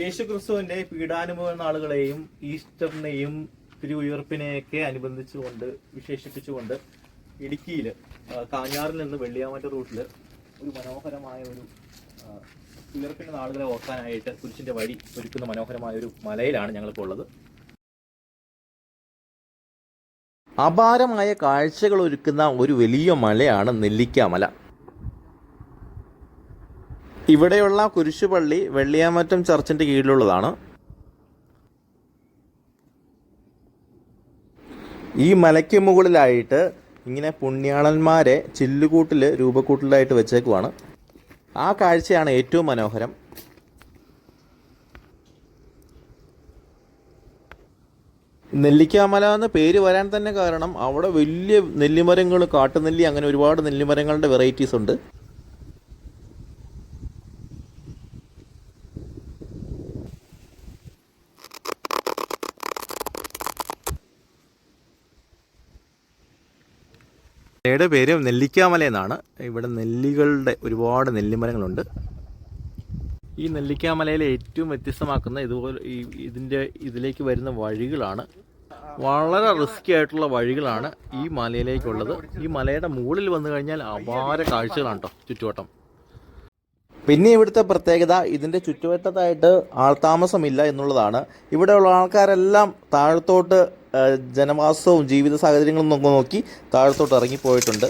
യേശുക്രിസ്തുവിന്റെ പീഡാനുഭവ നാളുകളെയും ഈസ്റ്ററിനെയും തിരുവുയർപ്പിനെയൊക്കെ അനുബന്ധിച്ചുകൊണ്ട് വിശേഷിപ്പിച്ചുകൊണ്ട് ഇടുക്കിയിൽ കാഞ്ഞാറിൽ നിന്ന് വെള്ളിയാമറ്റ റൂട്ടിൽ ഒരു മനോഹരമായ ഒരു ഉയർപ്പിന്റെ നാളുകളെ ഓർക്കാനായിട്ട് കുരിശിന്റെ വഴി ഒരുക്കുന്ന മനോഹരമായ ഒരു മലയിലാണ് ഞങ്ങളിപ്പോൾ ഉള്ളത്. അപാരമായ കാഴ്ചകൾ ഒരുക്കുന്ന ഒരു വലിയ മലയാണ് നെല്ലിക്കാമല. ഇവിടെയുള്ള കുരിശുപള്ളി വെള്ളിയാമറ്റം ചർച്ചിൻ്റെ കീഴിലുള്ളതാണ്. ഈ മലയ്ക്ക് മുകളിലായിട്ട് ഇങ്ങനെ പുണ്യാളന്മാരെ ചില്ലുകൂട്ടിൽ രൂപക്കൂട്ടിലായിട്ട് വെച്ചേക്കുവാണ്. ആ കാഴ്ചയാണ് ഏറ്റവും മനോഹരം. നെല്ലിക്കാമല എന്ന് പേര് വരാൻ തന്നെ കാരണം അവിടെ വലിയ നെല്ലിമരങ്ങൾ, കാട്ടുനെല്ലി, അങ്ങനെ ഒരുപാട് നെല്ലിമരങ്ങളുടെ വെറൈറ്റീസ് ഉണ്ട്. മലയുടെ പേര് നെല്ലിക്കാമല എന്നാണ്. ഇവിടെ നെല്ലികളുടെ ഒരുപാട് നെല്ലിമരങ്ങളുണ്ട്. ഈ നെല്ലിക്കാമലയിലെ ഏറ്റവും വ്യത്യസ്തമാക്കുന്ന ഇതുപോലെ ഇതിലേക്ക് വരുന്ന വഴികളാണ്. വളരെ റിസ്കി ആയിട്ടുള്ള വഴികളാണ് ഈ മലയിലേക്കുള്ളത്. ഈ മലയുടെ മുകളിൽ വന്നു കഴിഞ്ഞാൽ അപാര കാഴ്ചകളാണ് കേട്ടോ ചുറ്റുവട്ടം. പിന്നെ ഇവിടുത്തെ പ്രത്യേകത ഇതിൻ്റെ ചുറ്റുവട്ടത്തായിട്ട് ആൾതാമസമില്ല എന്നുള്ളതാണ്. ഇവിടെയുള്ള ആൾക്കാരെല്ലാം താഴത്തോട്ട് ജനവാസവും ജീവിത സാഹചര്യങ്ങളും നോക്കി താഴത്തോട്ട് ഇറങ്ങിപ്പോയിട്ടുണ്ട്.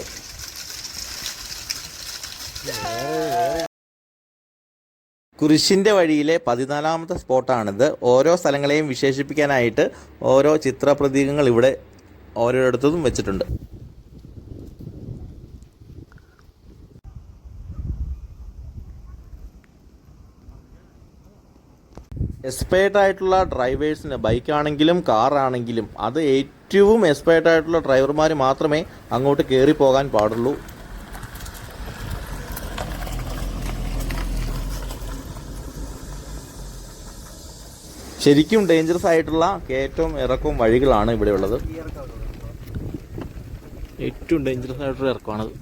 കുരിശിൻ്റെ വഴിയിലെ 14ാമത്തെ സ്പോട്ടാണിത്. ഓരോ സ്ഥലങ്ങളെയും വിശേഷിപ്പിക്കാനായിട്ട് ഓരോ ചിത്രപ്രതീകങ്ങൾ ഇവിടെ ഓരോരിടത്തും വെച്ചിട്ടുണ്ട്. എക്സ്പേർട്ട് ആയിട്ടുള്ള ഡ്രൈവേഴ്സിന്, ബൈക്കാണെങ്കിലും കാറാണെങ്കിലും, അത് ഏറ്റവും എക്സ്പേർട്ട് ആയിട്ടുള്ള ഡ്രൈവർമാർ മാത്രമേ അങ്ങോട്ട് കയറി പോകാൻ പാടുള്ളൂ. ശരിക്കും ഡേഞ്ചറസ് ആയിട്ടുള്ള കയറ്റവും ഇറക്കവും വഴികളാണ് ഇവിടെ ഉള്ളത്. ഏറ്റവും ഡേഞ്ചറസ് ആയിട്ടുള്ള ഇറക്കമാണത്.